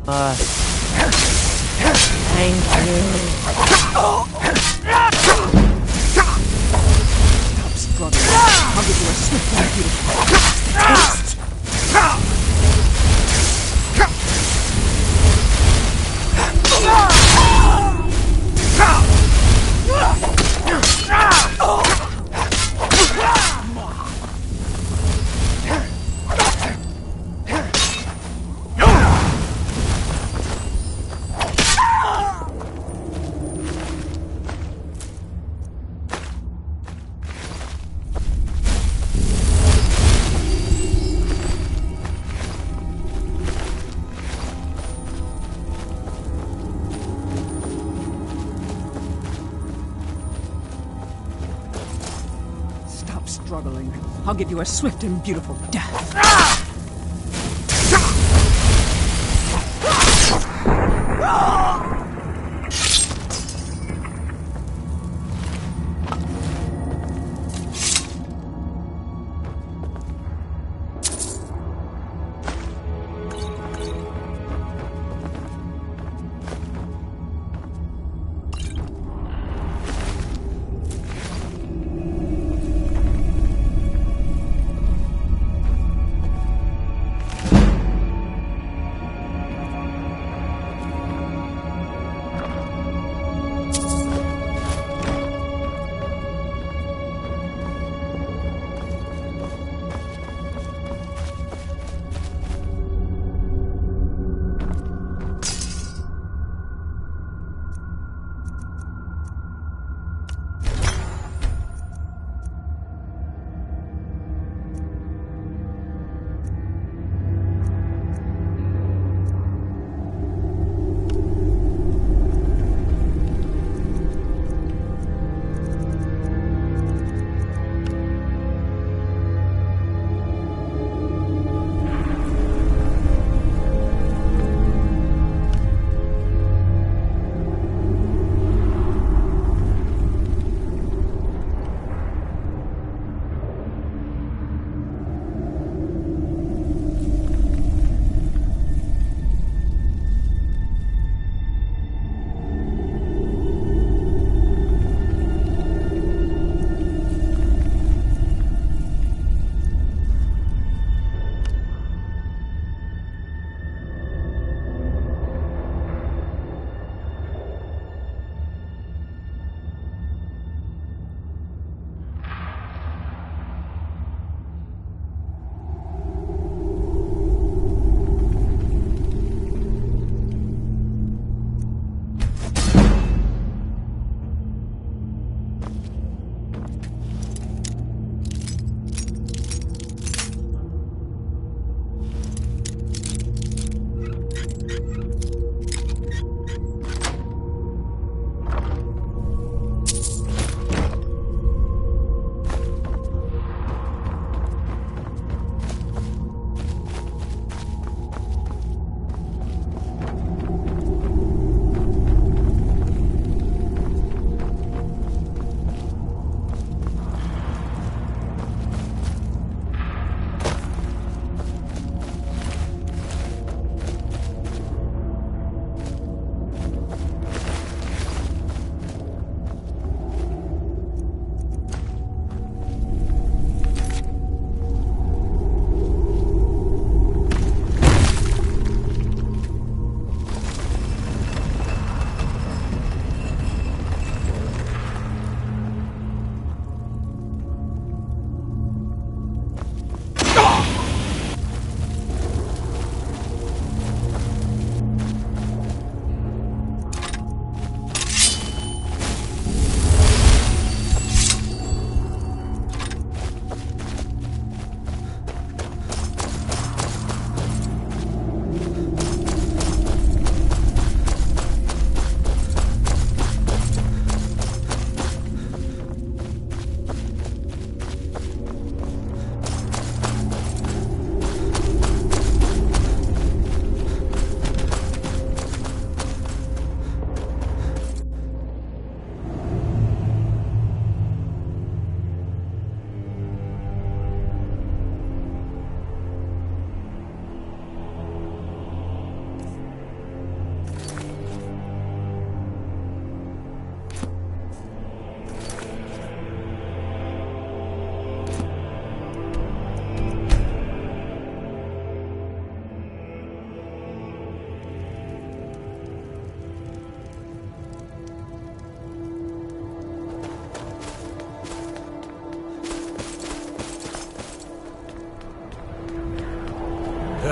Thank you. Stop struggling. I'll give you a swift and beautiful taste. Struggling. I'll give you a swift and beautiful death.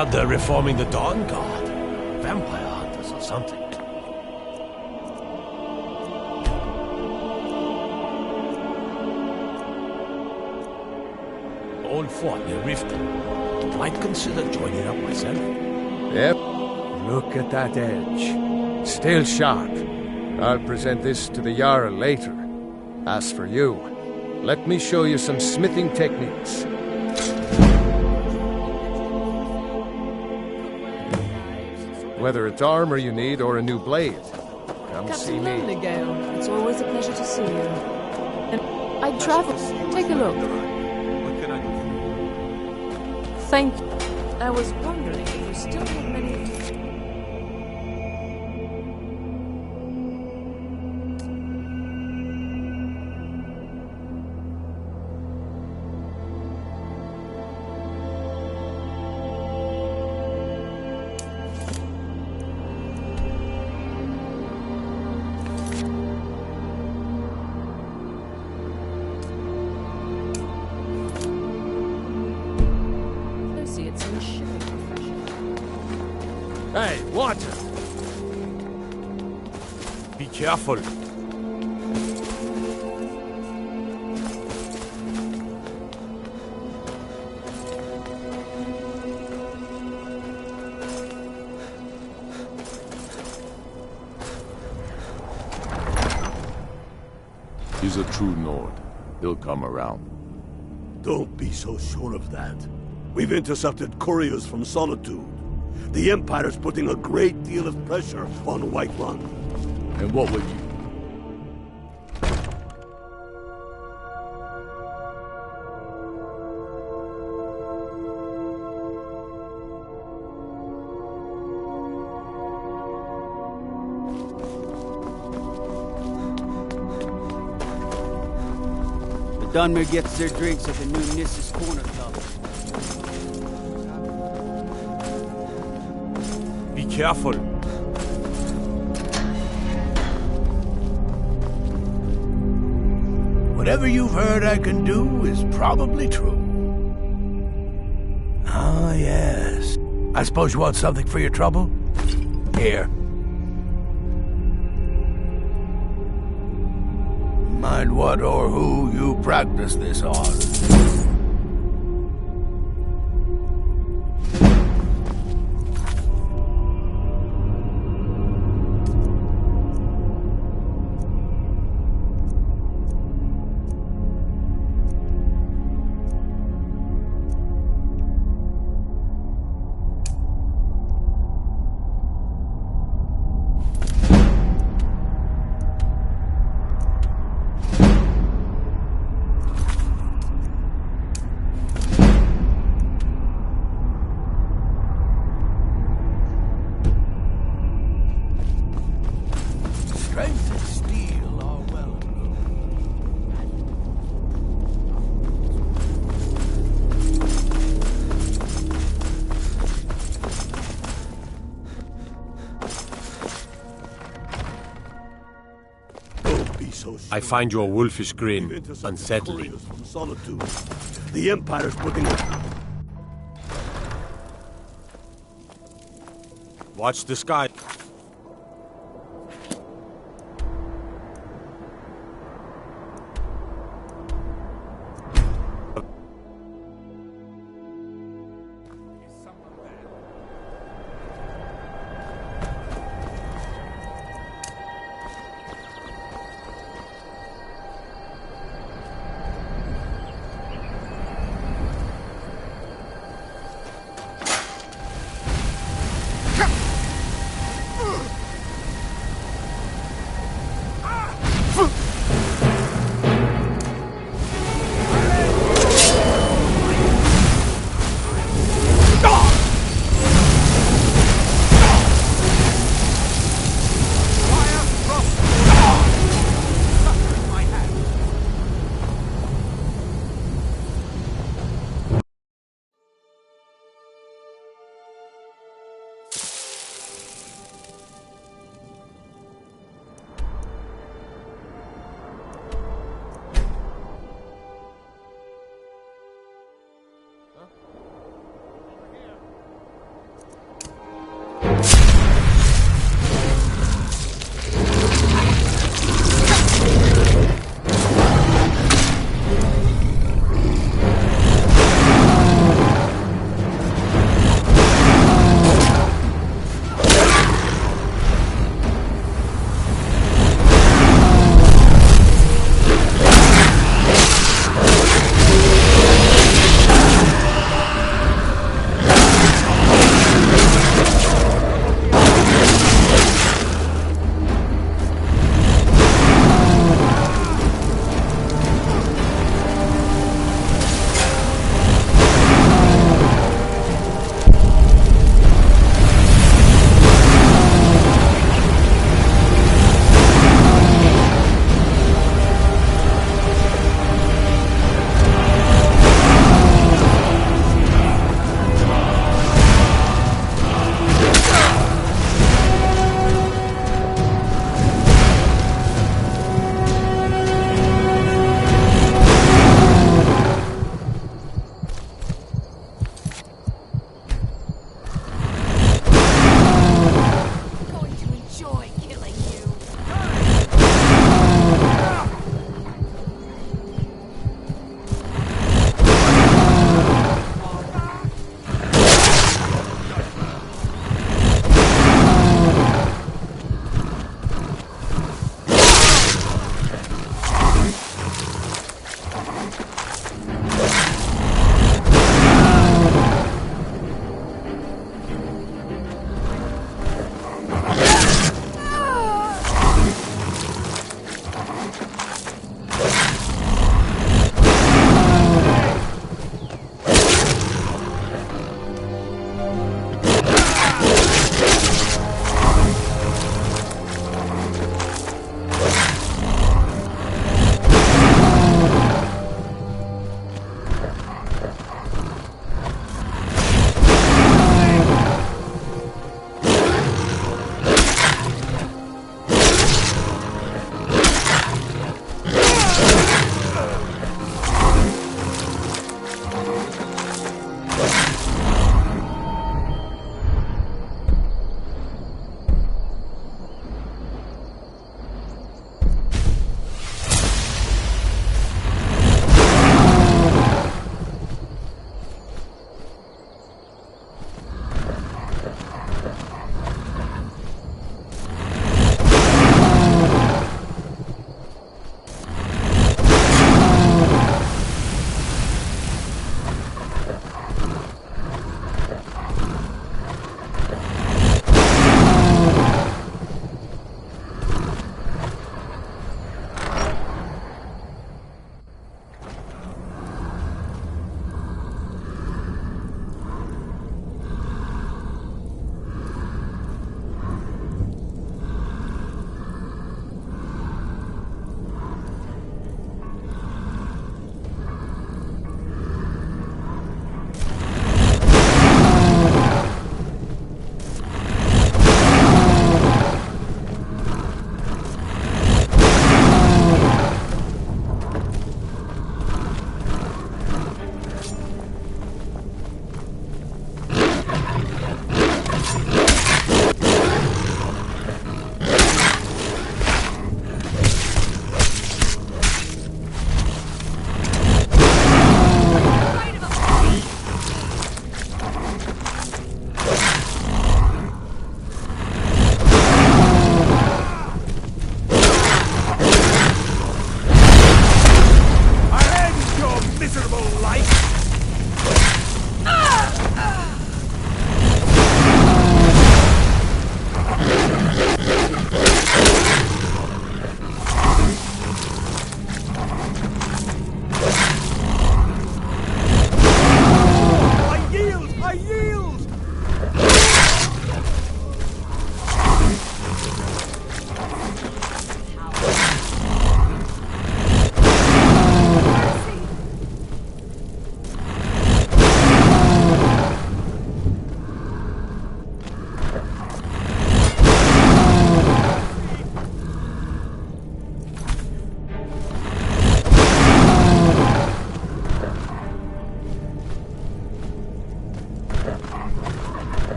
heard they're reforming the Dawn Guard. Vampire hunters or something. Old fort near Riften. Might consider joining up myself. Yep. Look at that edge. Still sharp. I'll present this to the Jarl later. As for you, let me show you some smithing techniques. Whether it's armor you need or a new blade, come see Captain me. Lonegale, it's always a pleasure to see you. I travel. Take a look. What can I do? Thank you. I was wondering if you still had many... It's in shipping profession. Hey, water! Be careful. He's a true Nord. He'll come around. Don't be so sure of that. We've intercepted couriers from Solitude. The Empire's putting a great deal of pressure on Whiterun. And what would you? Dunmer gets their drinks at the new Nissus Corner Club. Be careful. Whatever you've heard I can do is probably true. Ah, yes. I suppose you want something for your trouble? Here. Mind what or who you practice this on. Strength and steel are well and good. Don't be so sure. I find your wolfish grin We've intercepted unsettling. couriers from Solitude. The Empire's putting a... Watch the sky.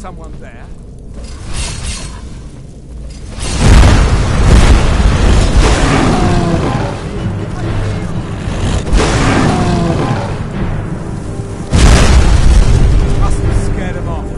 someone there? Must have scared him off.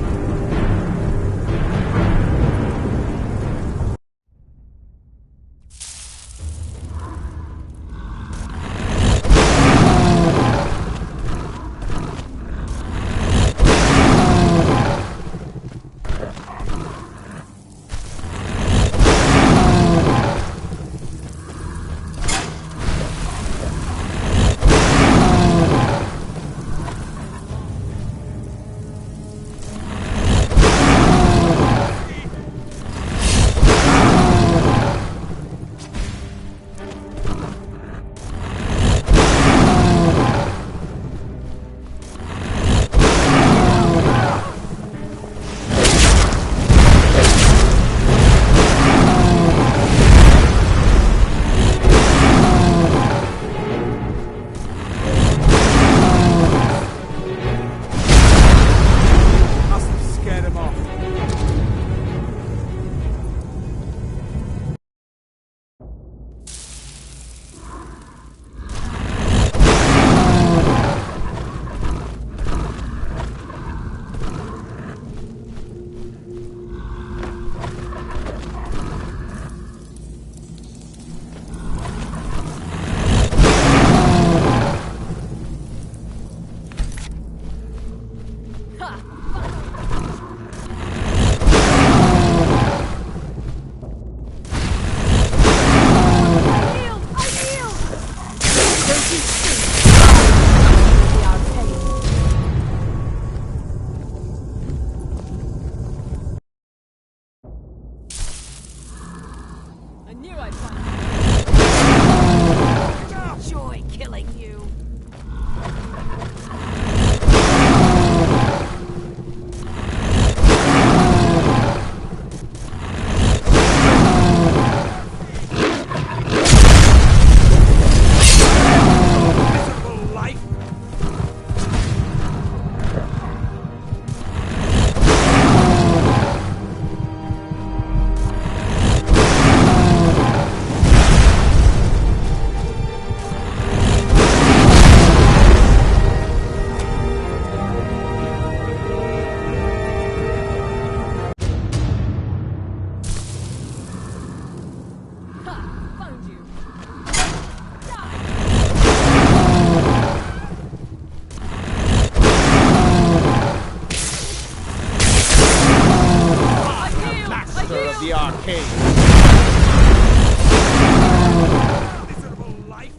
The arcade. Miserable life.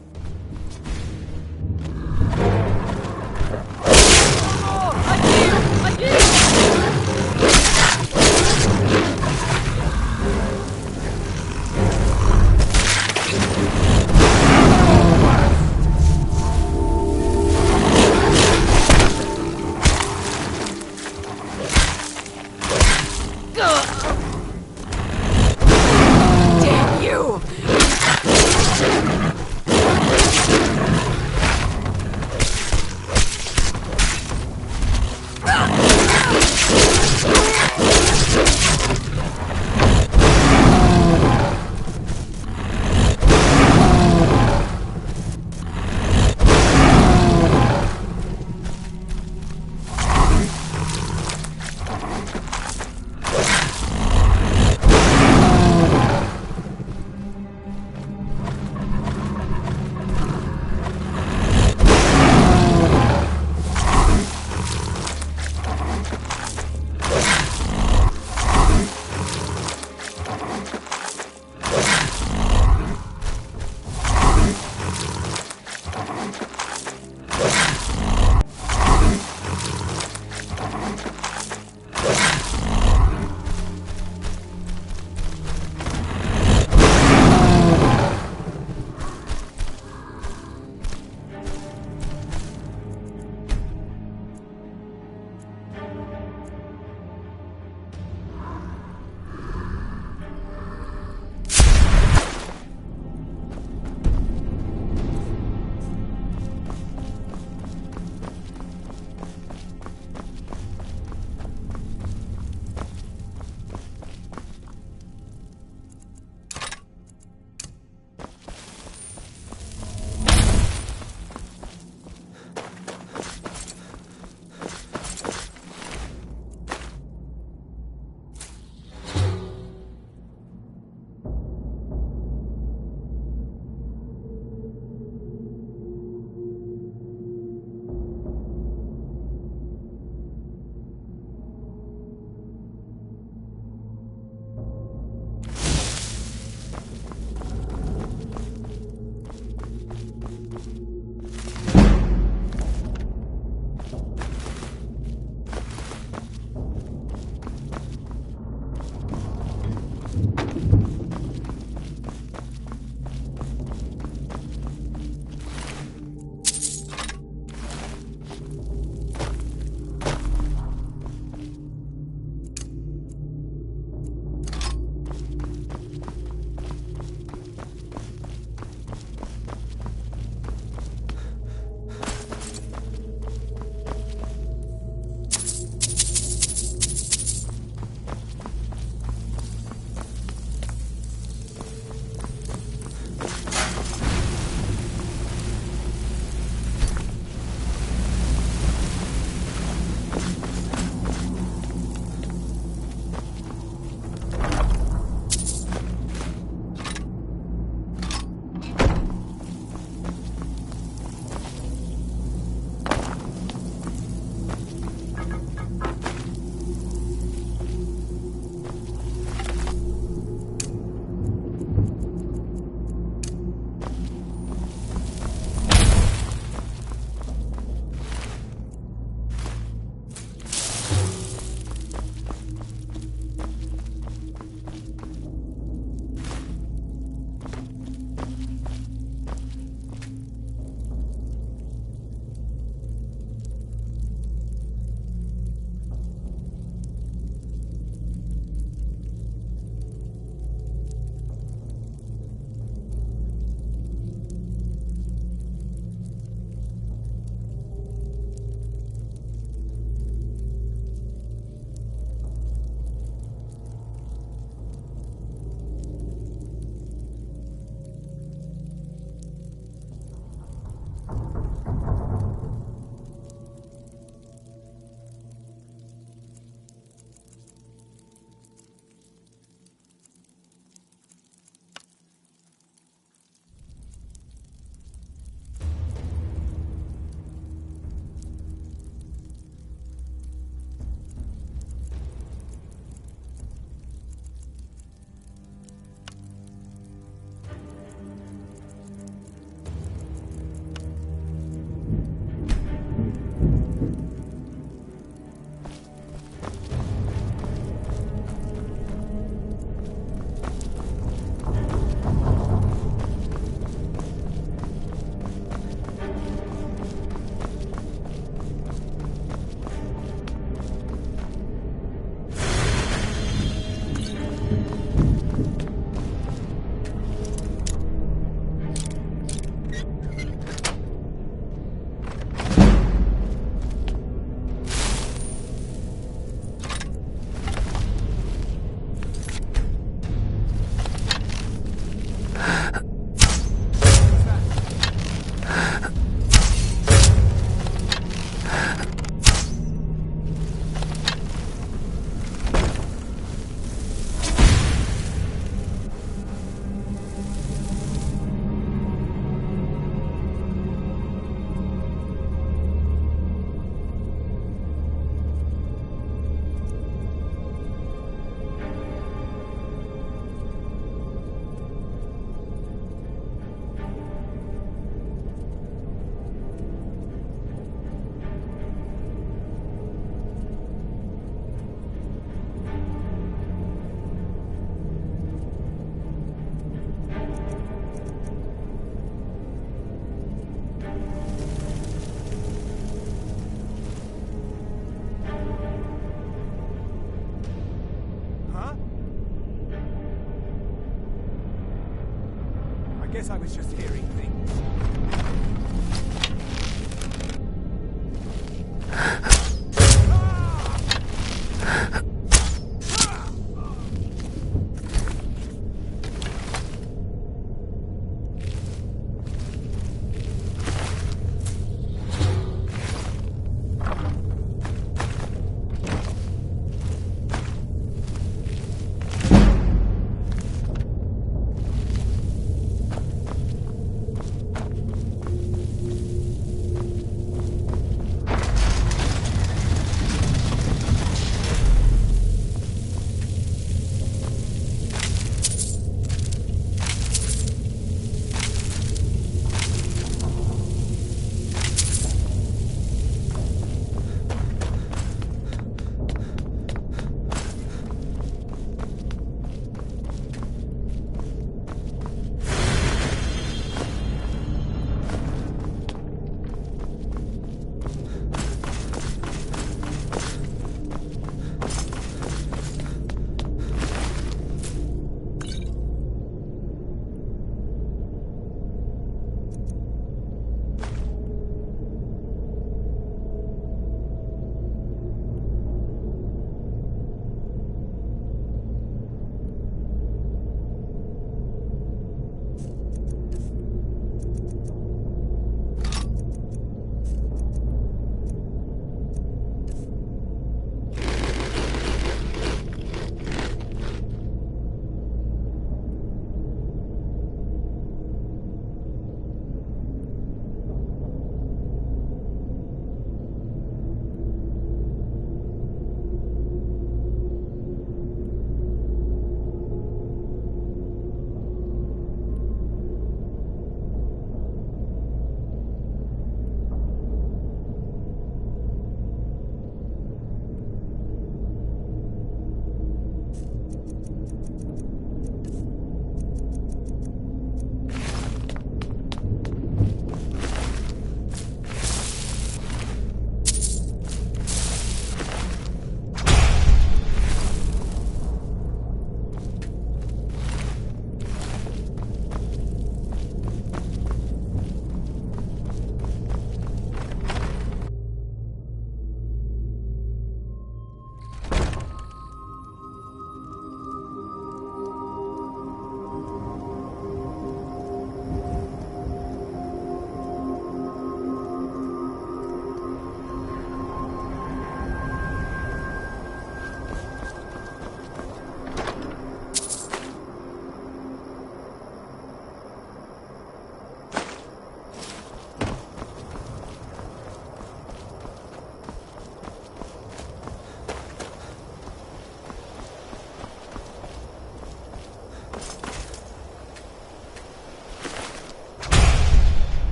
Guess I was just hearing things.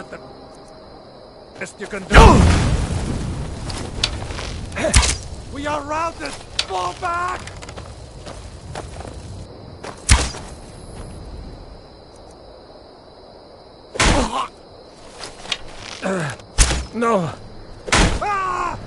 that the best you can do? We are routed! Fall back! No! Ah!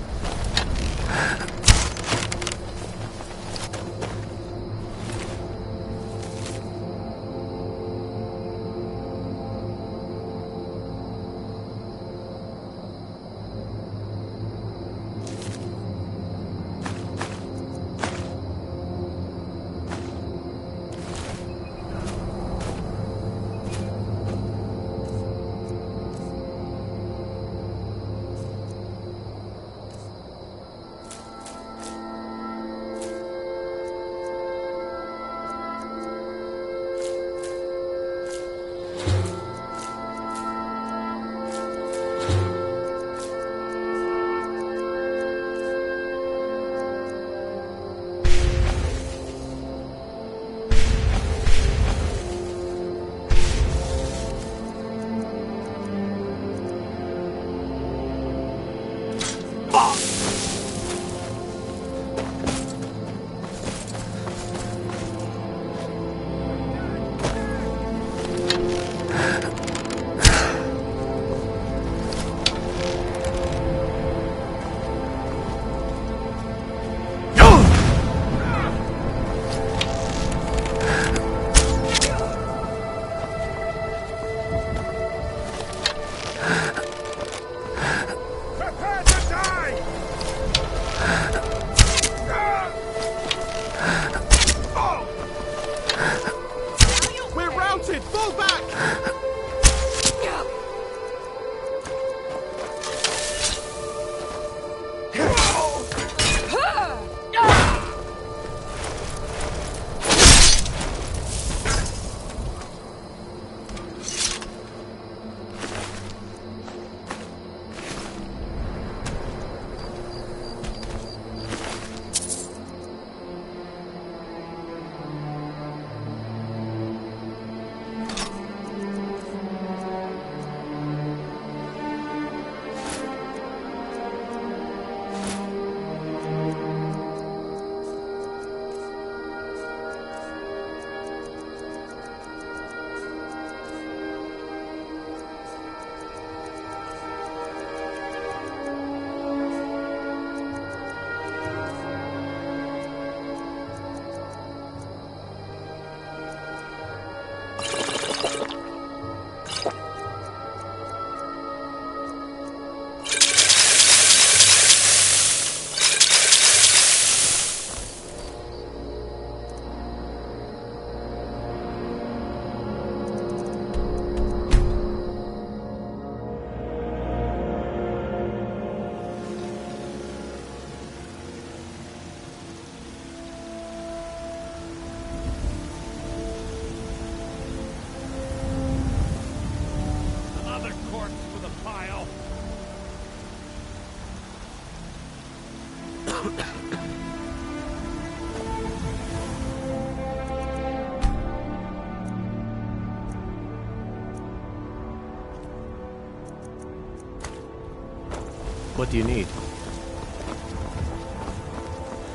What do you need?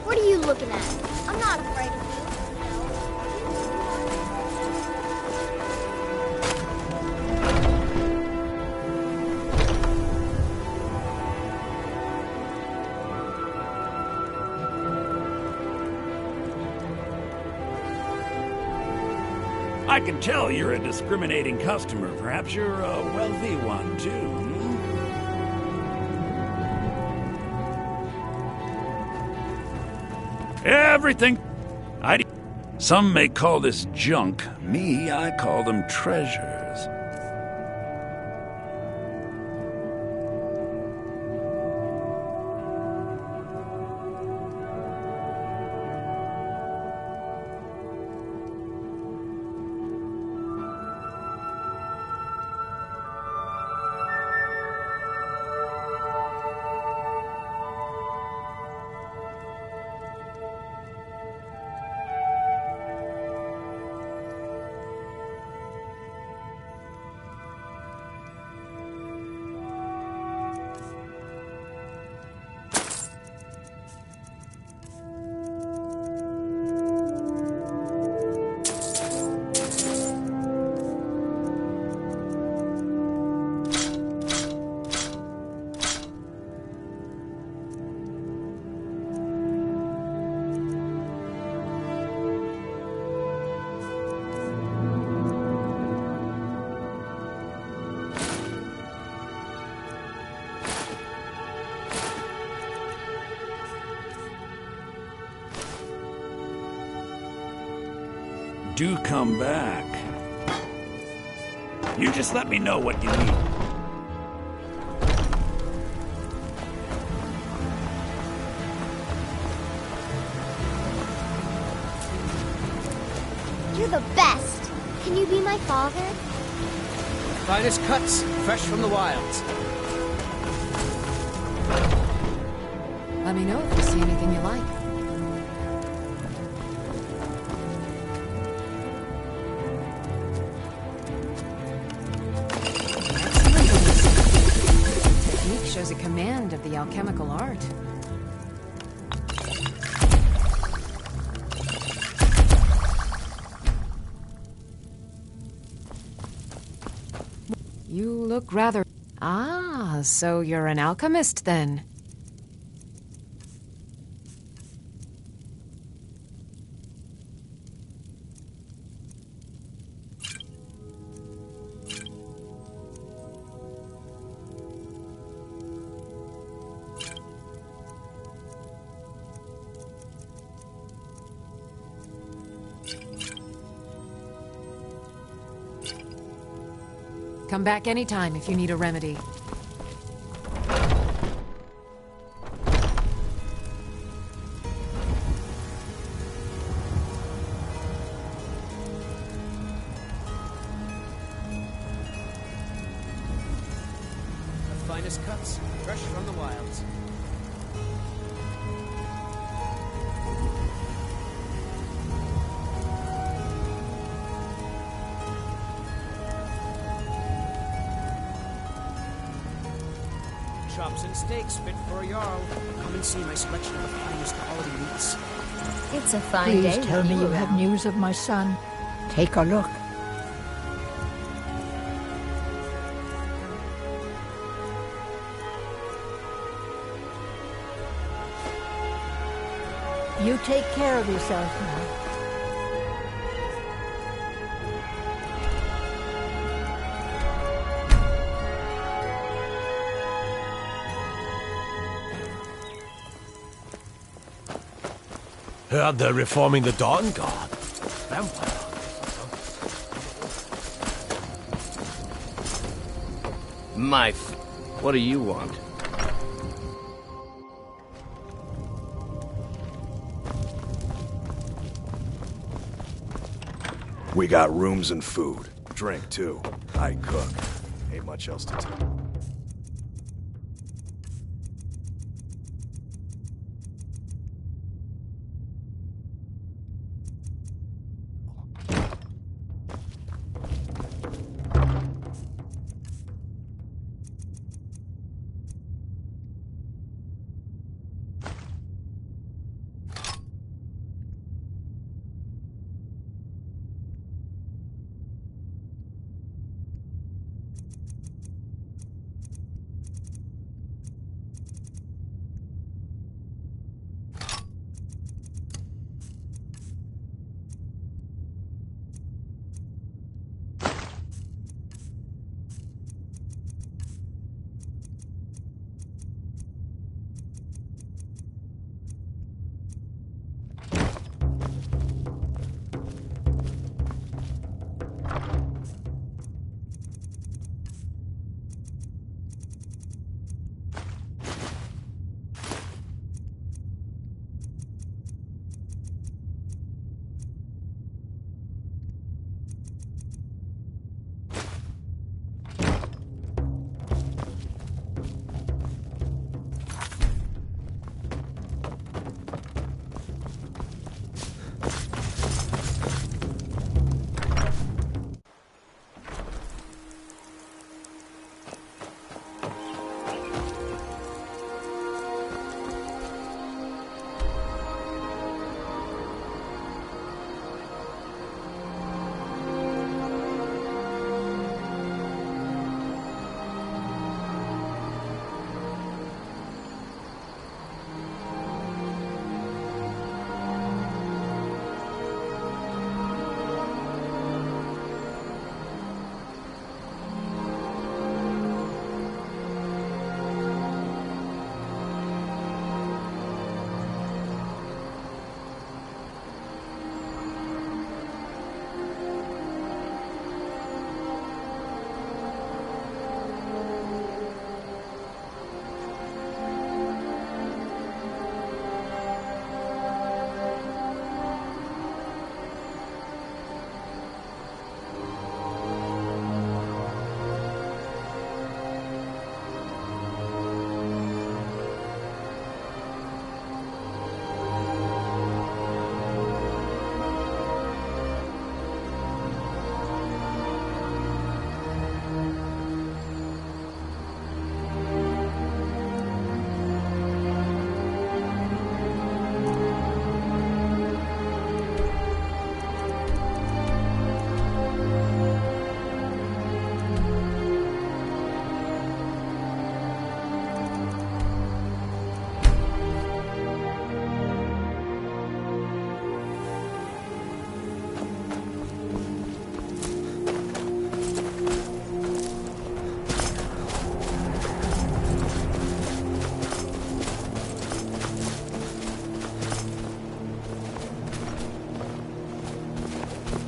What are you looking at? I'm not afraid of I can tell you're a discriminating customer. Perhaps you're a wealthy one, too. Everything. Some may call this junk. Me, I call them treasures. do come back. You just let me know what you need. You're the best. Can you be my father? Finest cuts, fresh from the wilds. Let me know if you see anything you like. Technique shows a command of the alchemical art. You look rather... Ah, so you're an alchemist then. Come back anytime if you need a remedy. The finest cuts, fresh from the wilds. Chops and steaks fit for a Jarl. Come and see my selection of the finest quality meats. It's a fine day. Please tell me you have news of my son. Take a look. You take care of yourself now. Heard they're reforming the Dawn Guard. Vampire. What do you want? We got rooms and food. Drink, too. I cook. Ain't much else to tell.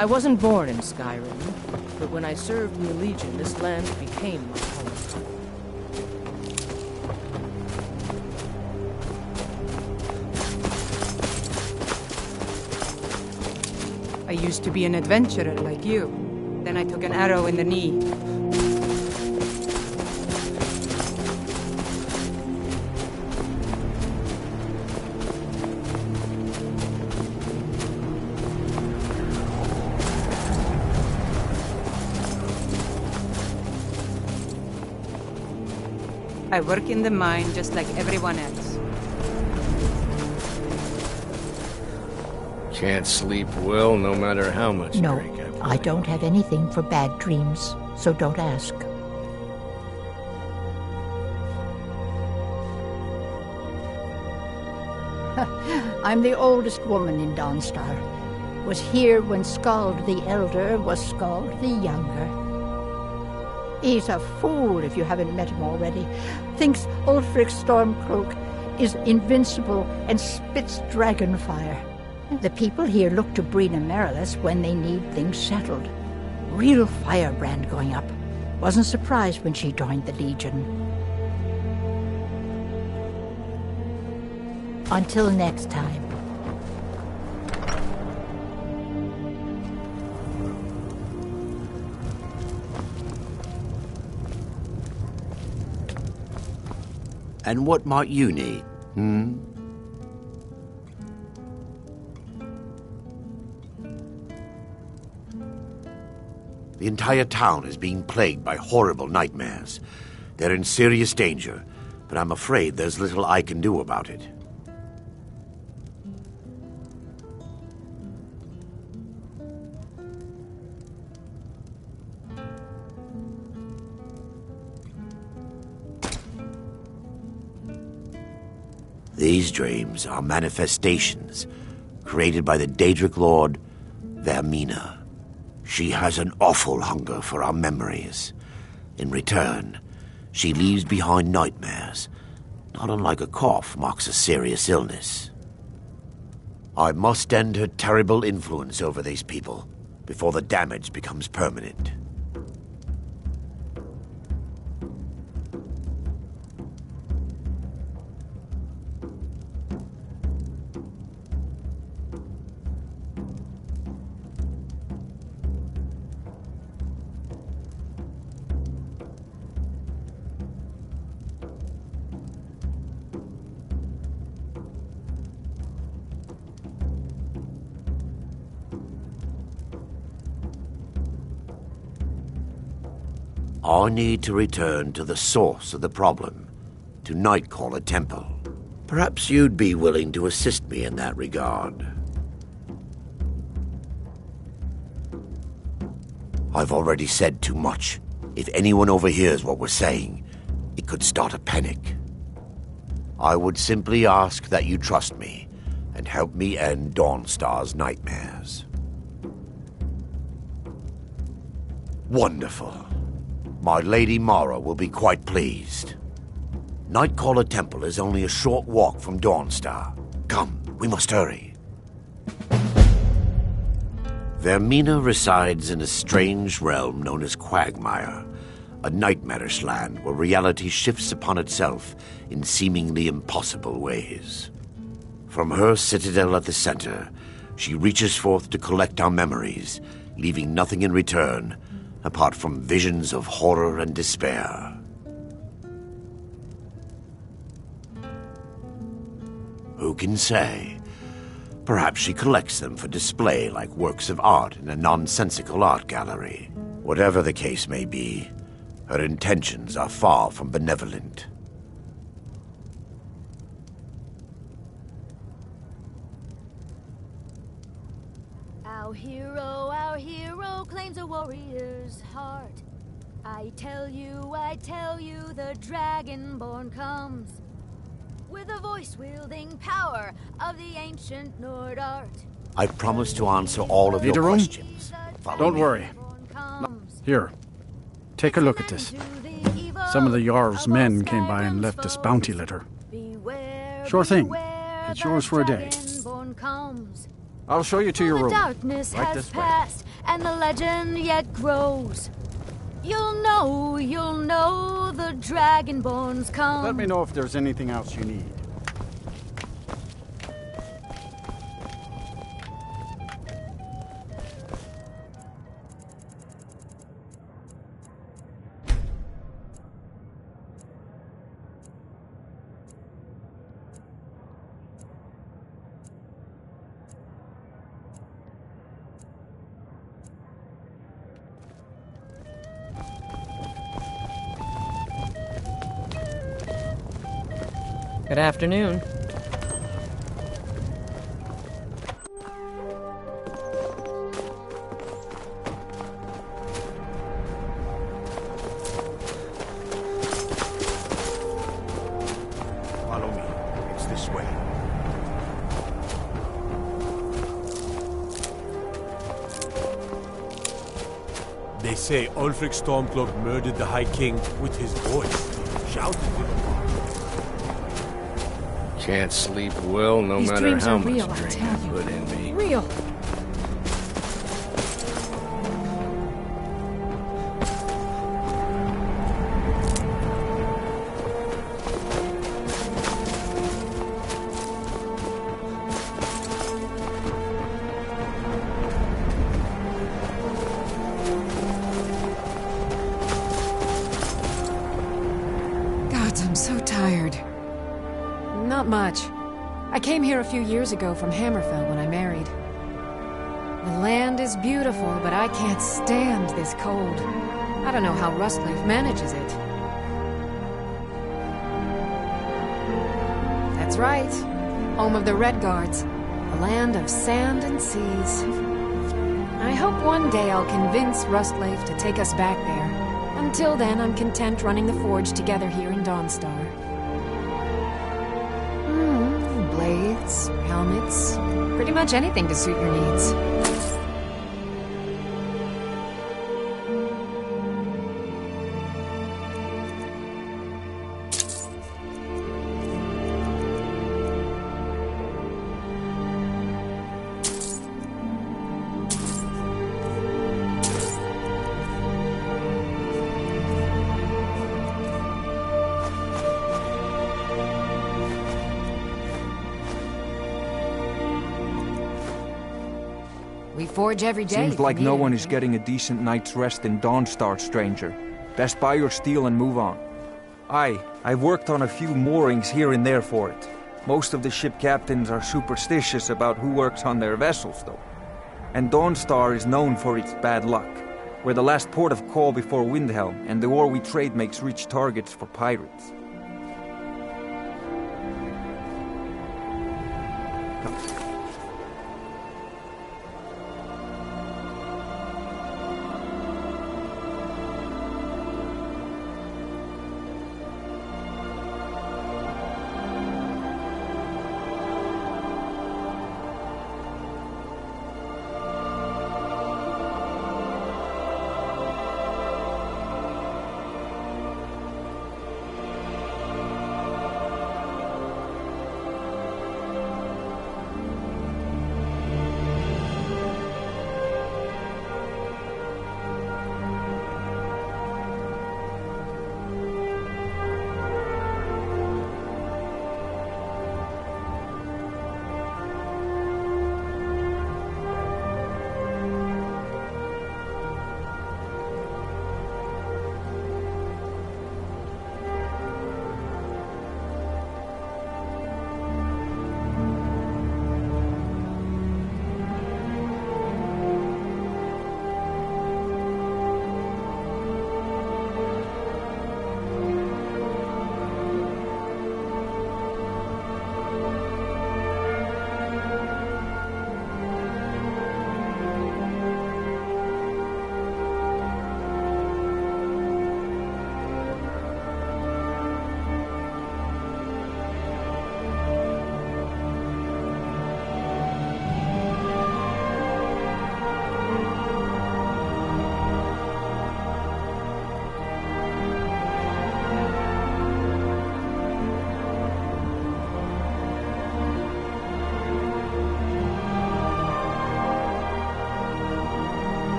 I wasn't born in Skyrim, but when I served in the Legion, this land became my home. I used to be an adventurer like you. Then I took an arrow in the knee. I work in the mine just like everyone else. Can't sleep well no matter how much No, drink I don't have anything for bad dreams, so don't ask. I'm the oldest woman in Dawnstar. Was here when Skald the Elder was Skald the Younger. He's a fool if you haven't met him already. Thinks Ulfric Stormcloak is invincible and spits dragon fire. The people here look to Brina Marilis when they need things settled. Real firebrand going up. Wasn't surprised when she joined the Legion. Until next time. And what might you need, The entire town is being plagued by horrible nightmares. They're in serious danger, but I'm afraid there's little I can do about it. These dreams are manifestations created by the Daedric Lord Vermina. She has an awful hunger for our memories. In return, she leaves behind nightmares, not unlike a cough marks a serious illness. I must end her terrible influence over these people before the damage becomes permanent. I need to return to the source of the problem, to Nightcaller Temple. Perhaps you'd be willing to assist me in that regard. I've already said too much. If anyone overhears what we're saying, it could start a panic. I would simply ask that you trust me and help me end Dawnstar's nightmares. Wonderful. My Lady Mara will be quite pleased. Nightcaller Temple is only a short walk from Dawnstar. Come, we must hurry. Vermina resides in a strange realm known as Quagmire, a nightmarish land where reality shifts upon itself in seemingly impossible ways. From her citadel at the center, she reaches forth to collect our memories, leaving nothing in return apart from visions of horror and despair. Who can say? Perhaps she collects them for display like works of art in a nonsensical art gallery. Whatever the case may be, her intentions are far from benevolent. Our hero claims a warrior's heart. I tell you, the Dragonborn comes with the voice-wielding power of the ancient Nord art. I promise to answer all of your questions. Don't worry. Here, take a look at this. Some of the Jarl's men came by and left us bounty litter. Sure thing. It's yours for a day. I'll show you to your room. Darkness right has this way. passed, and the legend yet grows. You'll know the Dragonborn's come. Let me know if there's anything else you need. Good afternoon. Follow me. It's this way. They say Ulfric Stormcloak murdered the High King with his voice. Shouted to the Can't sleep well no These matter dreams how are much real, I drink tell you you. put in me. Real. God, I'm so tired. Not much. I came here a few years ago from Hammerfell when I married. The land is beautiful, but I can't stand this cold. I don't know how Rustleaf manages it. That's right. Home of the Redguards. A land of sand and seas. I hope one day I'll convince Rustleaf to take us back there. Until then, I'm content running the forge together here in Dawnstar. Blades, helmets, pretty much anything to suit your needs. We forge every day. Seems like no one is getting a decent night's rest in Dawnstar, stranger. Best buy your steel and move on. I've worked on a few moorings here and there for it. Most of the ship captains are superstitious about who works on their vessels, though. And Dawnstar is known for its bad luck. We're the last port of call before Windhelm, and the ore we trade makes rich targets for pirates.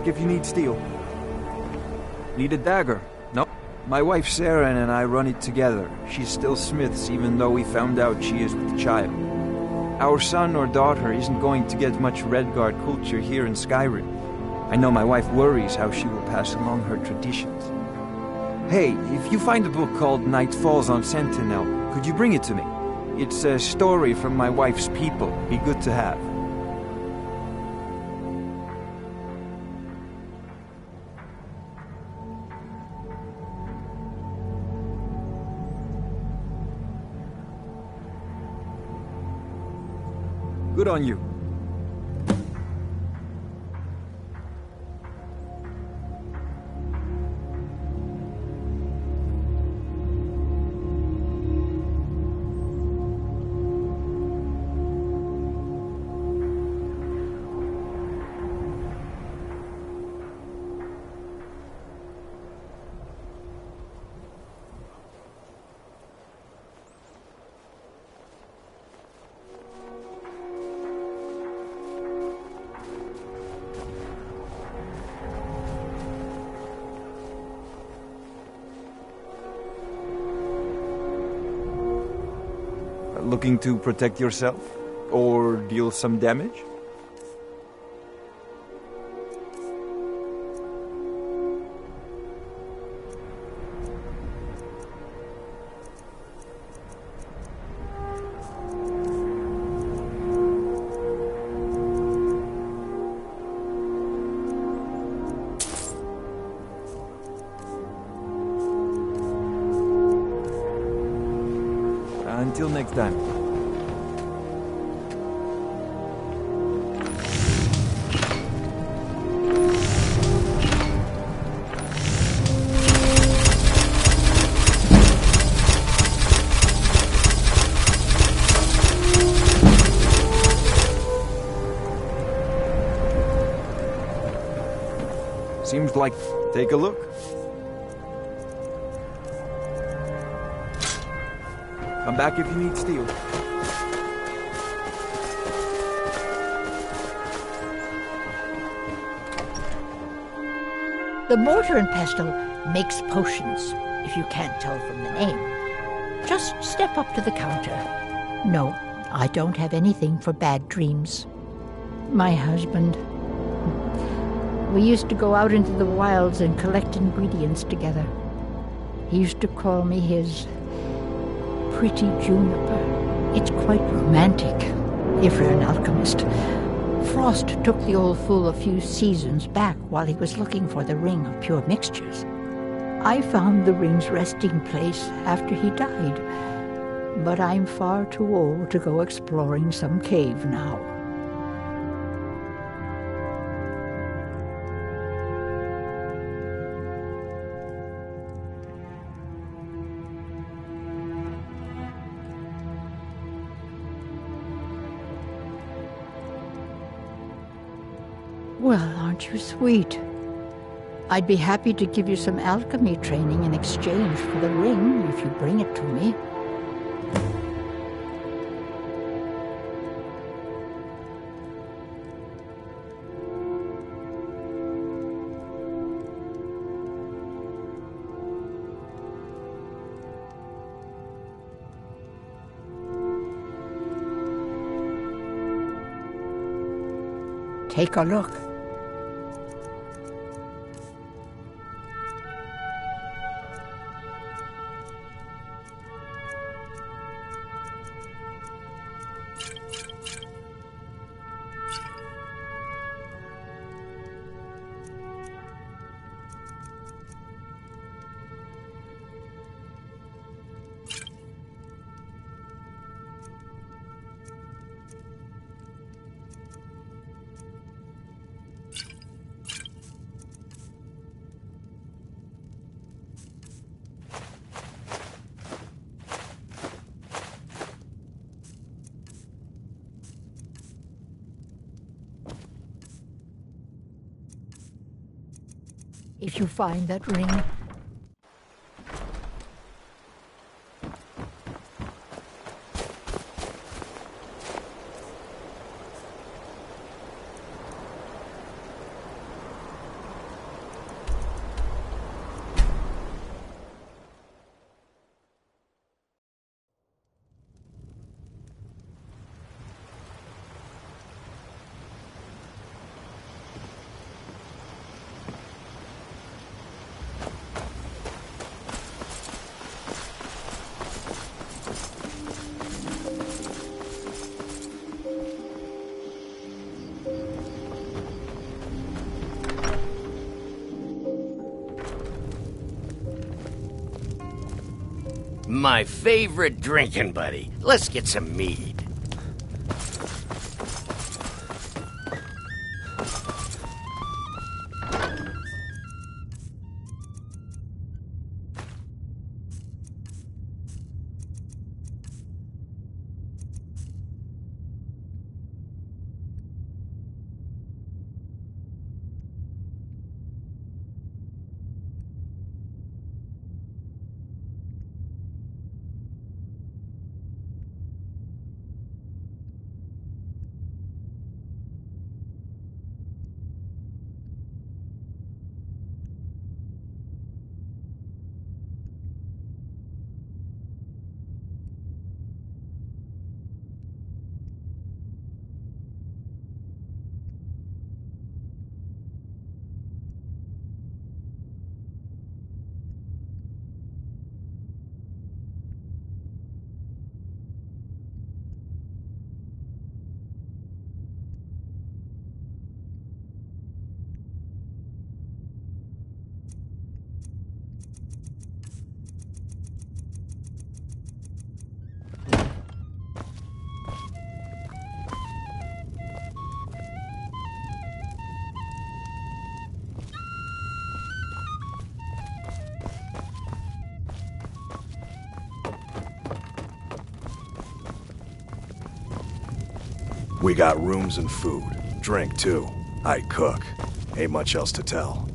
back if you need steel. Need a dagger? No. My wife Sarah and I run it together. She's still smiths even though we found out she is with child. Our son or daughter isn't going to get much Redguard culture here in Skyrim. I know my wife worries how she will pass along her traditions. Hey, if you find a book called Night Falls on Sentinel, could you bring it to me? It's a story from my wife's people. Be good to have. Good on you. Looking to protect yourself? Or deal some damage? Until next time. Seems like... Take a look. Come back if you need steel. The mortar and pestle makes potions, if you can't tell from the name. Just step up to the counter. No, I don't have anything for bad dreams. My husband... We used to go out into the wilds and collect ingredients together. He used to call me his pretty juniper. It's quite romantic, if you're an alchemist. Frost took the old fool a few seasons back while he was looking for the ring of pure mixtures. I found the ring's resting place after he died, but I'm far too old to go exploring some cave now. Well, aren't you sweet? I'd be happy to give you some alchemy training in exchange for the ring if you bring it to me. Take a look. If you find that ring, My favorite drinking buddy. Let's get some mead. We got rooms and food. Drink, too. I cook. Ain't much else to tell.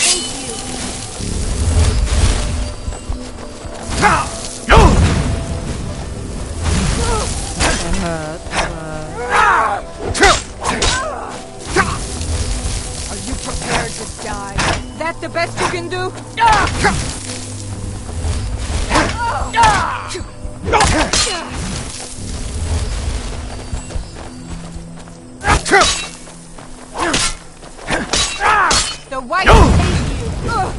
hate you! Are you prepared to die? That the best you can do? The white hate you!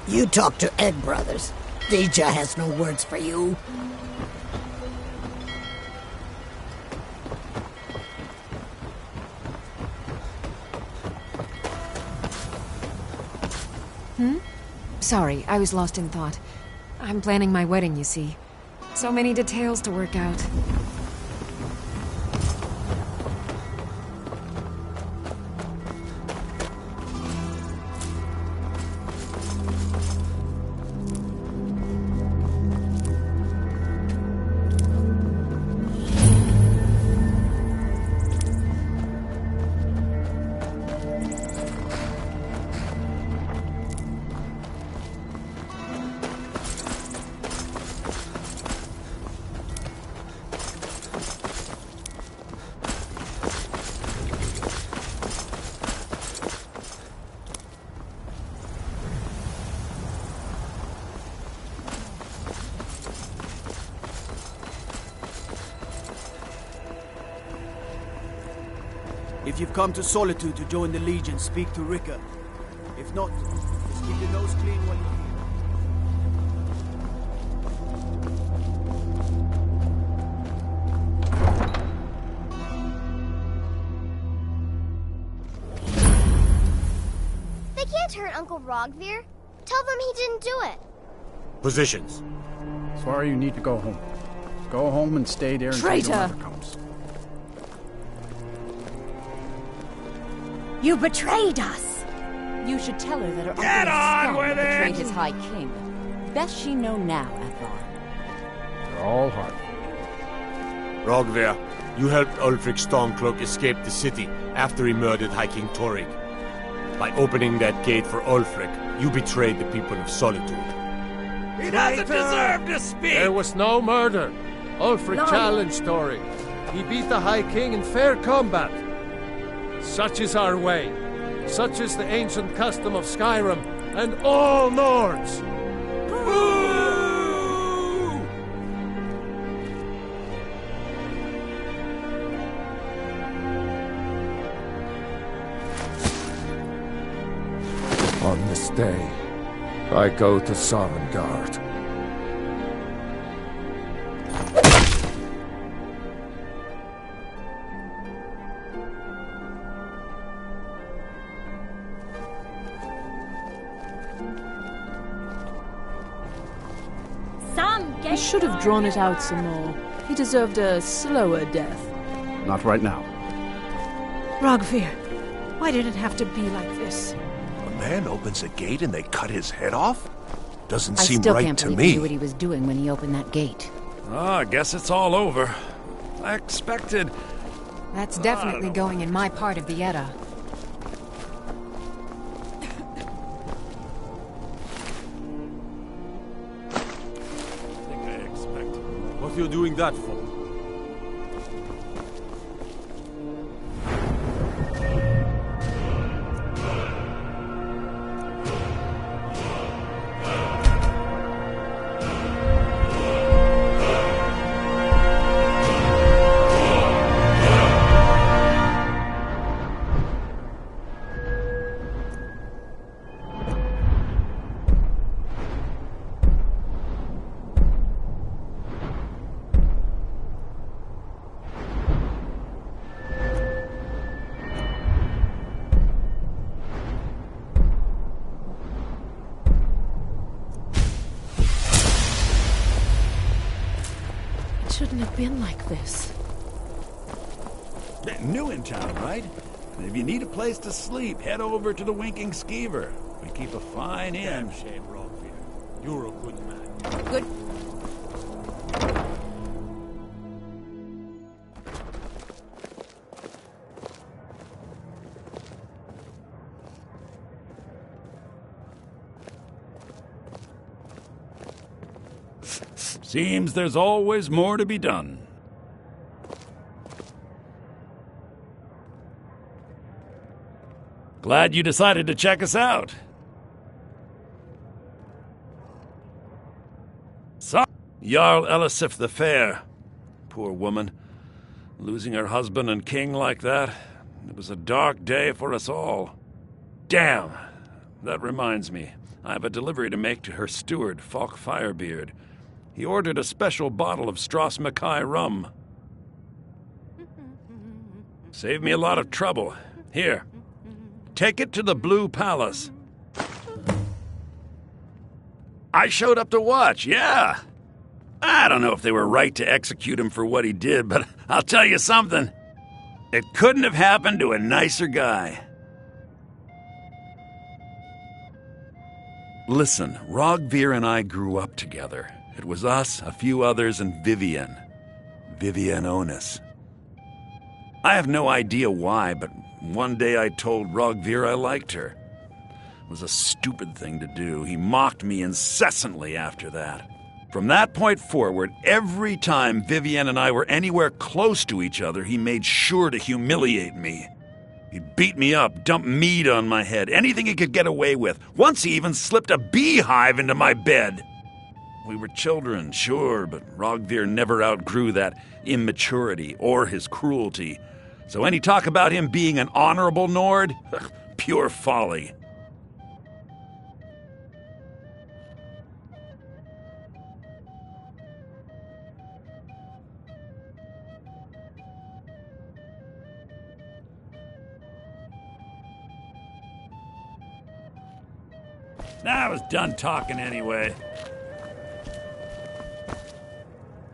You talk to Egg Brothers. Deja has no words for you. Sorry, I was lost in thought. I'm planning my wedding, you see. So many details to work out. If you've come to Solitude to join the Legion, speak to Rika. If not, just keep your nose clean while you're here. They can't hurt Uncle Ragnar. Tell them he didn't do it. Positions. Sorry, you need to go home. Go home and stay there until your mother comes. You betrayed us! You should tell her that her uncle is betrayed his High King. Best she know now, Athar. They're all hard. Ragnar, You helped Ulfric Stormcloak escape the city after he murdered High King Torrig. By opening that gate for Ulfric, you betrayed the people of Solitude. He doesn't deserve to speak! There was no murder. Ulfric challenged Torrig. He beat the High King in fair combat. Such is our way. Such is the ancient custom of Skyrim and all Nords. On this day, I go to SOVNGARDE. He should have drawn it out some more. He deserved a slower death. Not right now. Ragnar, why did it have to be like this? A man opens a gate and they cut his head off? Doesn't I seem still right can't to believe me. he knew what he was doing when he opened that gate. I guess it's all over. I expected... That's definitely going in my part of the Edda. What are you doing that for? Shouldn't have been like this. New in town, right? If you need a place to sleep, head over to the Winking Skeever. We keep a fine inn. Damn shame, Ragnar. You're a good man. Good. Seems there's always more to be done. Glad you decided to check us out. So, Jarl Elisif the Fair. Poor woman. Losing her husband and king like that. It was a dark day for us all. Damn! That reminds me. I have a delivery to make to her steward, Falk Firebeard. He ordered a special bottle of Strass Mackay rum. Saved me a lot of trouble. Here. Take it to the Blue Palace. I showed up to watch, yeah. I don't know if they were right to execute him for what he did, but I'll tell you something. It couldn't have happened to a nicer guy. Listen, Ragnar and I grew up together. It was us, a few others, and Vivienne. Vivienne Onus. I have no idea why, but one day I told Ragnar I liked her. It was a stupid thing to do. He mocked me incessantly after that. From that point forward, every time Vivienne and I were anywhere close to each other, he made sure to humiliate me. He beat me up, dumped meat on my head, anything he could get away with. Once he even slipped a beehive into my bed. We were children, sure, but Ragnar never outgrew that immaturity or his cruelty. So any talk about him being an honorable Nord? Pure folly. I was done talking anyway.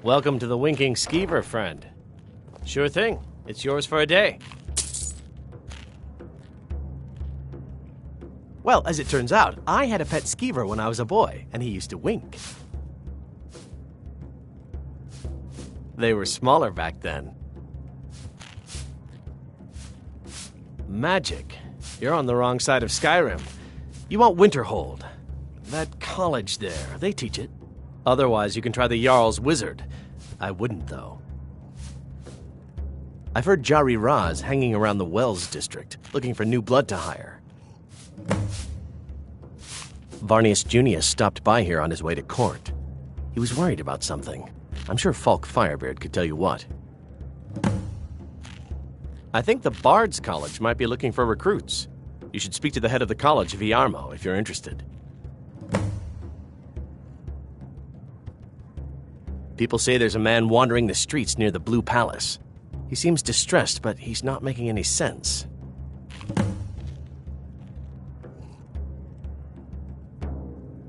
Welcome to the Winking Skeever, friend. Sure thing. It's yours for a day. Well, as it turns out, I had a pet skeever when I was a boy, and he used to wink. They were smaller back then. Magic? You're on the wrong side of Skyrim. You want Winterhold. That college there, they teach it. Otherwise, you can try the Jarl's Wizard. I wouldn't, though. I've heard Jari Ra's hanging around the Wells district, looking for new blood to hire. Varnius Junius stopped by here on his way to court. He was worried about something. I'm sure Falk Firebeard could tell you what. I think the Bard's College might be looking for recruits. You should speak to the head of the college, Viarmo, if you're interested. People say there's a man wandering the streets near the Blue Palace. He seems distressed, but he's not making any sense.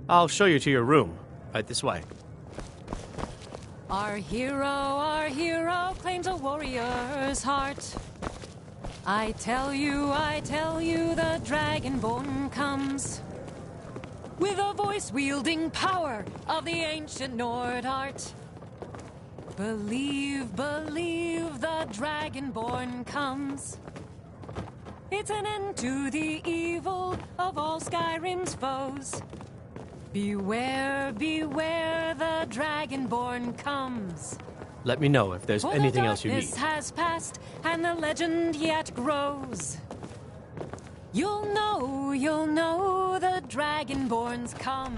I'll show you to your room. Right this way. Our hero claims a warrior's heart. I tell you, the Dragonborn comes. With a voice-wielding power of the ancient Nord art. Believe, the Dragonborn comes. It's an end to the evil of all Skyrim's foes. Beware, the Dragonborn comes. Let me know if there's anything else you need. The darkness has passed, and the legend yet grows. You'll know the Dragonborn's come.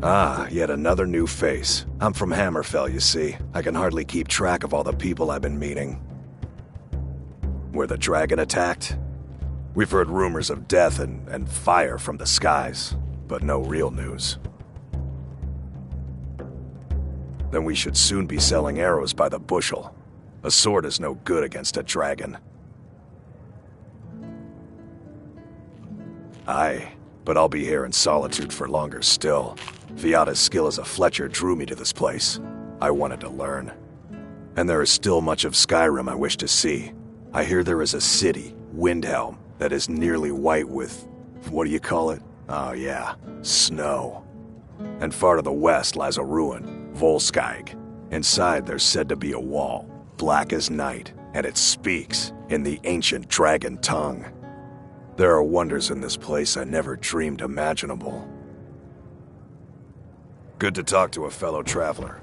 Ah, yet another new face. I'm from Hammerfell, you see. I can hardly keep track of all the people I've been meeting. Where the dragon attacked? We've heard rumors of death and fire from the skies, but no real news. Then we should soon be selling arrows by the bushel. A sword is no good against a dragon. Aye, but I'll be here in solitude for longer still. Viata's skill as a Fletcher drew me to this place. I wanted to learn. And there is still much of Skyrim I wish to see. I hear there is a city, Windhelm, that is nearly white with... what do you call it? Oh yeah, snow. And far to the west lies a ruin, Volskag. Inside there's said to be a wall, black as night, and it speaks in the ancient dragon tongue. There are wonders in this place I never dreamed imaginable. Good to talk to a fellow traveler.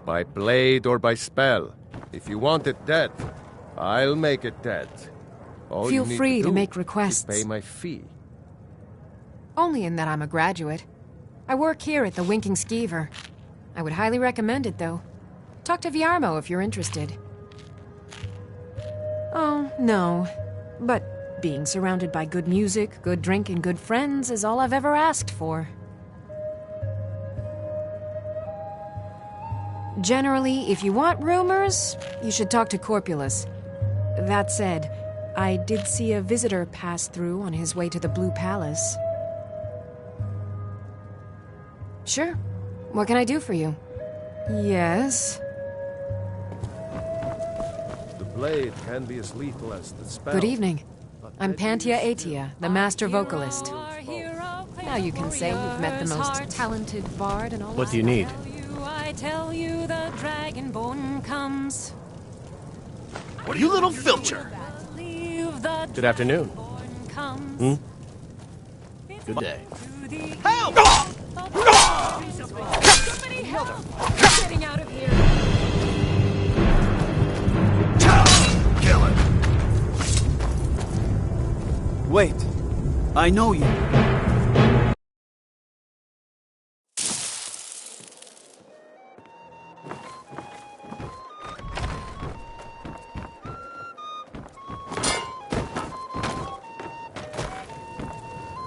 By blade or by spell. If you want it dead, I'll make it dead. All Feel you free need to do make requests. is pay my fee. Only in that I'm a graduate. I work here at the Winking Skeever. I would highly recommend it, though. Talk to Viarmo if you're interested. Oh, no. But being surrounded by good music, good drink, and good friends is all I've ever asked for. Generally, if you want rumors, you should talk to Corpulus. That said, I did see a visitor pass through on his way to the Blue Palace. Sure. What can I do for you? Yes? The blade can be as lethal as the spell. Good evening. I'm Pantia Atia, the master vocalist. Now you can say you've met the most talented bard in all. What do you need? I tell you the Dragonborn comes. What are you, little filcher? Good afternoon. Good day. Help! Somebody help! Getting out of here. Kill it. Wait. I know you.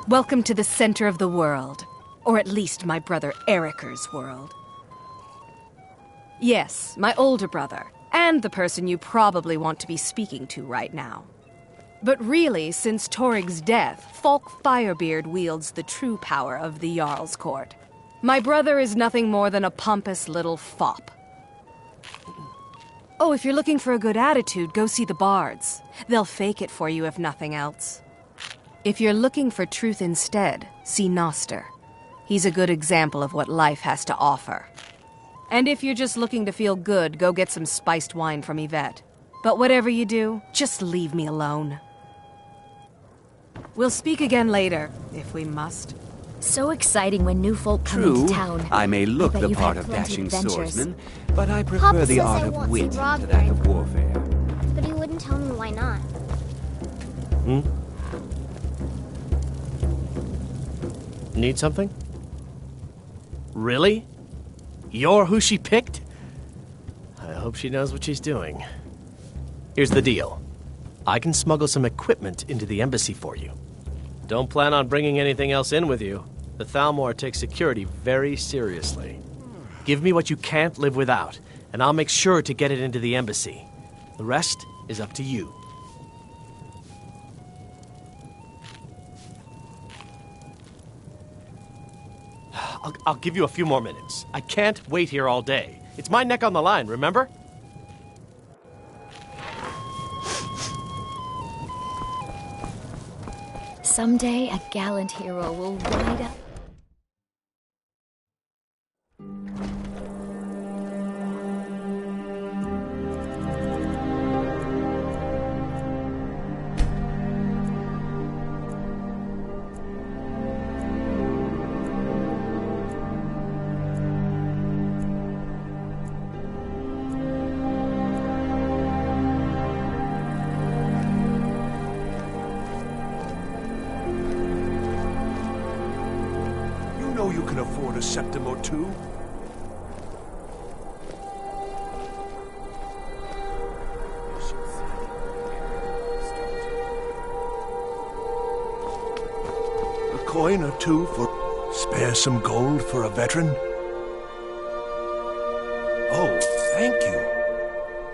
Welcome to the center of the world. Or at least my brother Eriker's world. Yes, my older brother, and the person you probably want to be speaking to right now. But really, since Torig's death, Falk Firebeard wields the true power of the Jarl's court. My brother is nothing more than a pompous little fop. Oh, if you're looking for a good attitude, go see the bards. They'll fake it for you if nothing else. If you're looking for truth instead, see Noster. He's a good example of what life has to offer. And if you're just looking to feel good, go get some spiced wine from Yvette. But whatever you do, just leave me alone. We'll speak again later, if we must. So exciting when new folk come True, into town. I may look bet the you've part had of plenty dashing adventures. swordsman, but I prefer Papa the says art I of want wit some to Ragnar. that of warfare. But he wouldn't tell me why not. Need something? Really? You're who she picked? I hope she knows what she's doing. Here's the deal. I can smuggle some equipment into the embassy for you. Don't plan on bringing anything else in with you. The Thalmor takes security very seriously. Give me what you can't live without, and I'll make sure to get it into the embassy. The rest is up to you. I'll give you a few more minutes. I can't wait here all day. It's my neck on the line, remember? Someday a gallant hero will ride up. You can afford a septim or two. A coin or two for... Spare some gold for a veteran? Oh, thank you.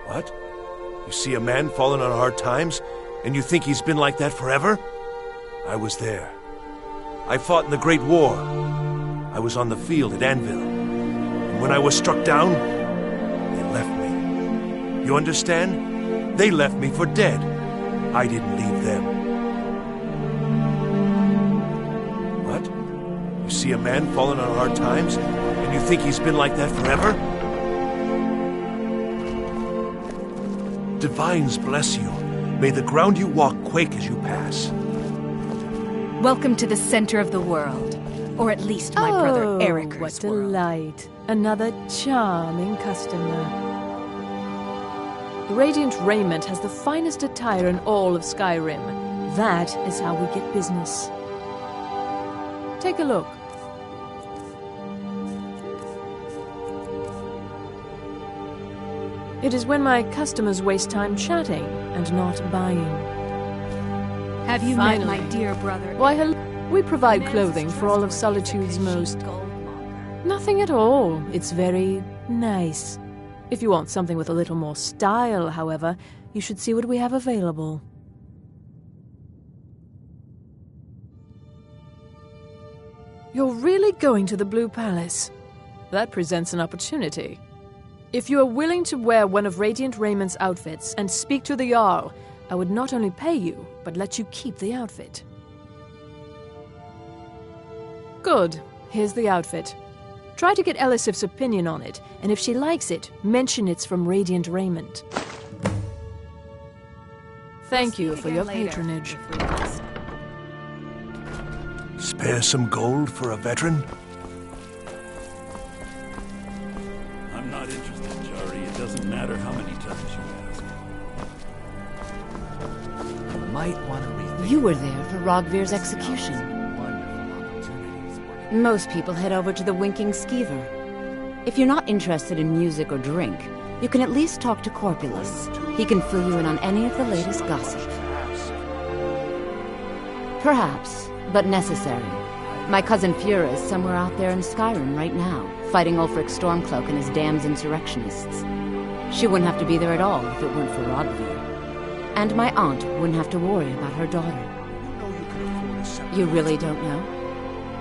What? You see a man falling on hard times, and you think he's been like that forever? I was there. I fought in the Great War. I was on the field at Anvil. And when I was struck down, they left me. You understand? They left me for dead. I didn't leave them. What? You see a man falling on hard times, and you think he's been like that forever? Divines bless you. May the ground you walk quake as you pass. Welcome to the center of the world. Or at least my brother Eriker's what delight. Another charming customer. The Radiant Raiment has the finest attire in all of Skyrim. That is how we get business. Take a look. It is when my customers waste time chatting and not buying. Have you met my dear brother? Why, hello. We provide clothing for all of Solitude's most... Nothing at all. It's very nice. If you want something with a little more style, however, you should see what we have available. You're really going to the Blue Palace? That presents an opportunity. If you are willing to wear one of Radiant Raymond's outfits and speak to the Jarl, I would not only pay you, but let you keep the outfit. Good. Here's the outfit. Try to get Elisif's opinion on it, and if she likes it, mention it's from Radiant Raymond. Thank you for your patronage. Spare some gold for a veteran? I'm not interested, Jari. It doesn't matter how many times you ask. You might want to rethink. You were there for Rogvir's execution. Most people head over to the Winking Skeever. If you're not interested in music or drink, you can at least talk to Corpulus. He can fill you in on any of the latest gossip. Perhaps, but necessary. My cousin Fura is somewhere out there in Skyrim right now, fighting Ulfric Stormcloak and his damned insurrectionists. She wouldn't have to be there at all if it weren't for Rogvir. And my aunt wouldn't have to worry about her daughter. You really don't know?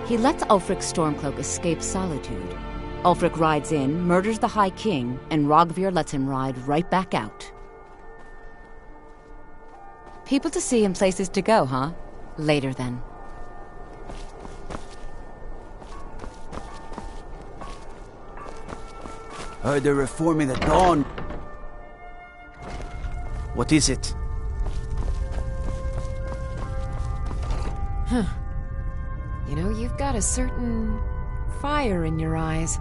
He lets Ulfric Stormcloak escape Solitude. Ulfric rides in, murders the High King, and Rogvir lets him ride right back out. People to see and places to go, huh? Later, then. Heard they're reforming the Dawn. What is it? Huh. You know, you've got a certain fire in your eyes.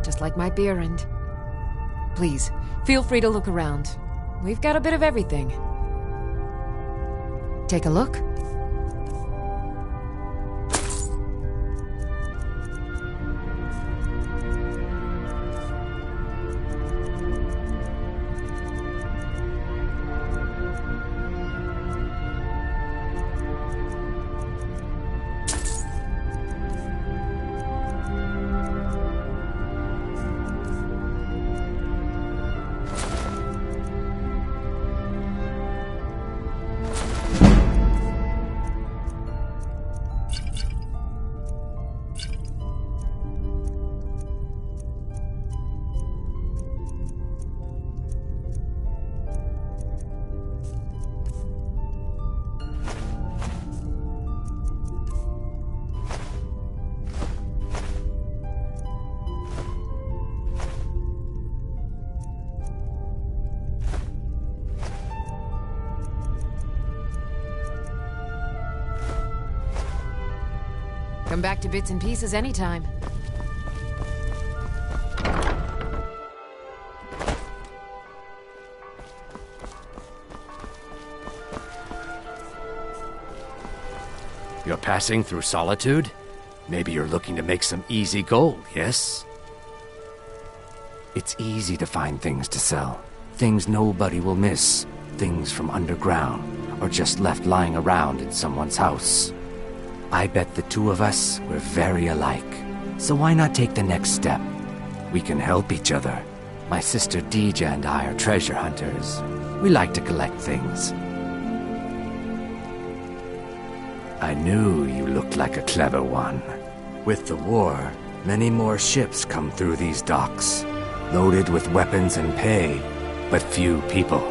Just like my Beerend. Please, feel free to look around. We've got a bit of everything. Take a look. Come back to bits and pieces anytime. You're passing through Solitude? Maybe you're looking to make some easy gold, yes? It's easy to find things to sell. Things nobody will miss. Things from underground, or just left lying around in someone's house. I bet the two of us were very alike. So why not take the next step? We can help each other. My sister Dija and I are treasure hunters. We like to collect things. I knew you looked like a clever one. With the war, many more ships come through these docks, loaded with weapons and pay, but few people,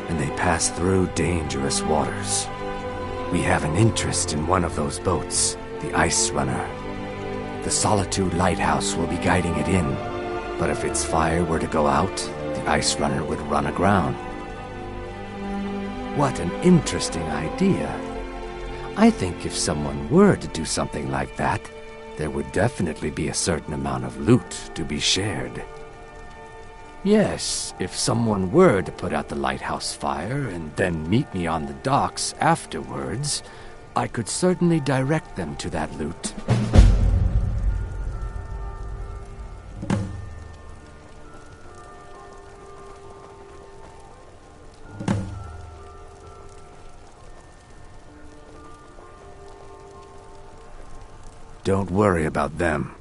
and they pass through dangerous waters. We have an interest in one of those boats, the Ice Runner. The Solitude Lighthouse will be guiding it in, but if its fire were to go out, the Ice Runner would run aground. What an interesting idea. I think if someone were to do something like that, there would definitely be a certain amount of loot to be shared. Yes, if someone were to put out the lighthouse fire and then meet me on the docks afterwards, I could certainly direct them to that loot. Don't worry about them.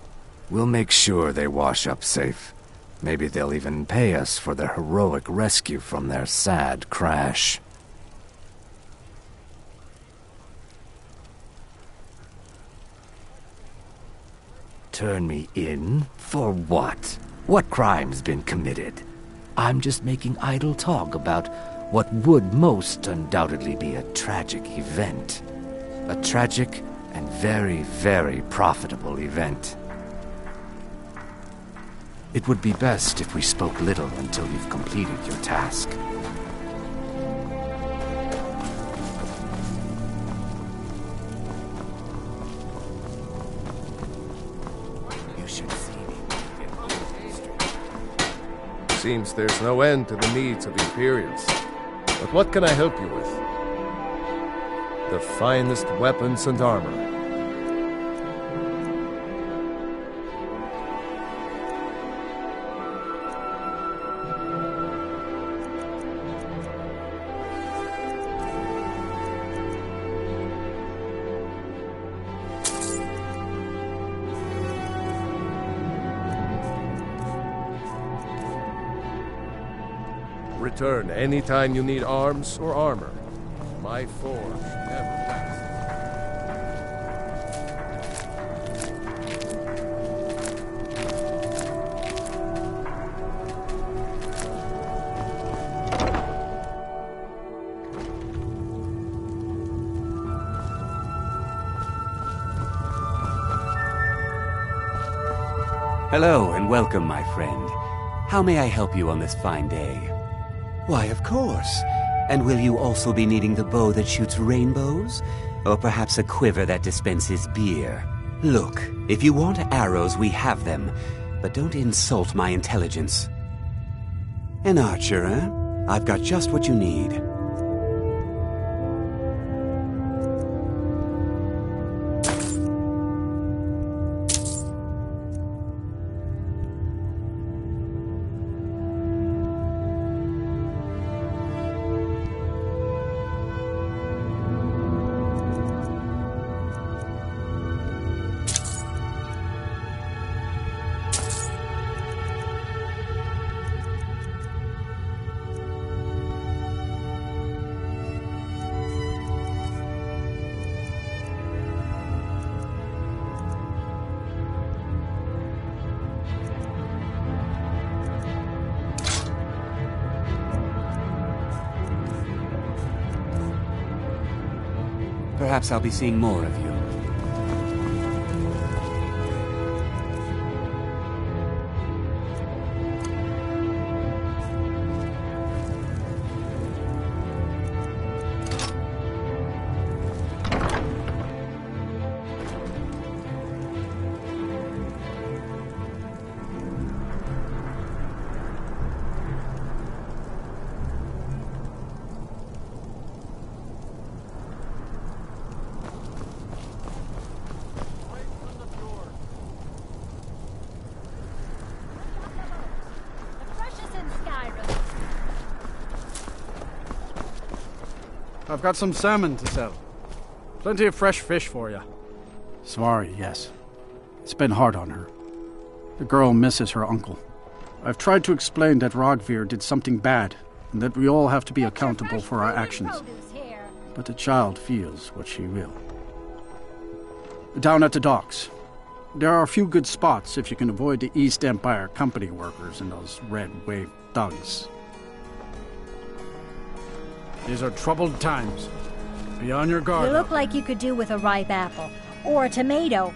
We'll make sure they wash up safe. Maybe they'll even pay us for their heroic rescue from their sad crash. Turn me in? For what? What crime's been committed? I'm just making idle talk about what would most undoubtedly be a tragic event. A tragic and very, very profitable event. It would be best if we spoke little until you've completed your task. You should see me. Seems there's no end to the needs of the Imperials. But what can I help you with? The finest weapons and armor. Return anytime you need arms or armor. My forge never lasts. Hello and welcome, my friend. How may I help you on this fine day? Why, of course. And will you also be needing the bow that shoots rainbows? Or perhaps a quiver that dispenses beer? Look, if you want arrows, we have them. But don't insult my intelligence. An archer, eh? I've got just what you need. Perhaps I'll be seeing more of you. I've got some salmon to sell. Plenty of fresh fish for you. Sorry, yes. It's been hard on her. The girl misses her uncle. I've tried to explain that Ragnar did something bad, and that we all have to be accountable for our actions. But the child feels what she will. Down at the docks. There are a few good spots if you can avoid the East Empire company workers and those red wave thugs. These are troubled times. Be on your guard. You look like you could do with a ripe apple. Or a tomato.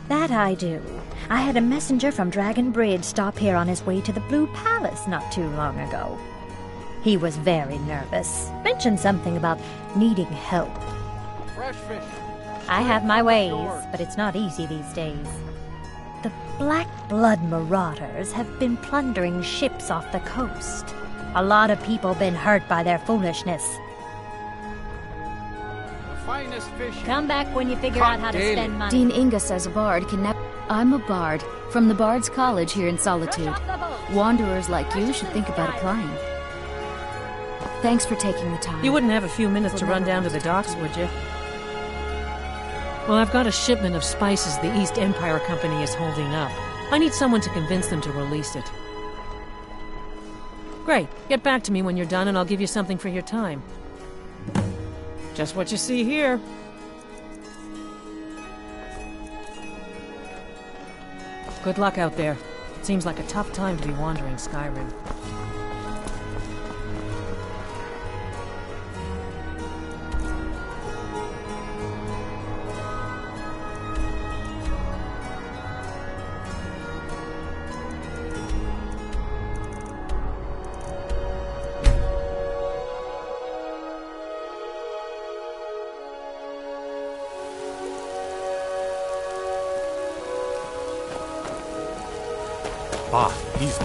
That I do. I had a messenger from Dragon Bridge stop here on his way to the Blue Palace not too long ago. He was very nervous. Mentioned something about needing help. Fresh fish. I have my ways, but it's not easy these days. The Black Blood marauders have been plundering ships off the coast. A lot of people been hurt by their foolishness. The finest fish. Come back when you figure out how to spend money. Dean Inga says a bard can never... I'm a bard from the Bard's College here in Solitude. Wanderers like you should think about applying. Thanks for taking the time. You wouldn't have a few minutes to run down to the docks, would you? Well, I've got a shipment of spices the East Empire Company is holding up. I need someone to convince them to release it. Great. Get back to me when you're done and I'll give you something for your time. Just what you see here. Good luck out there. Seems like a tough time to be wandering Skyrim. He's...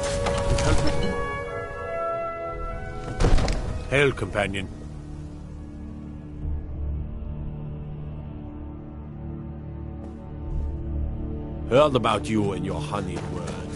Hail, companion. Heard about you and your honeyed words.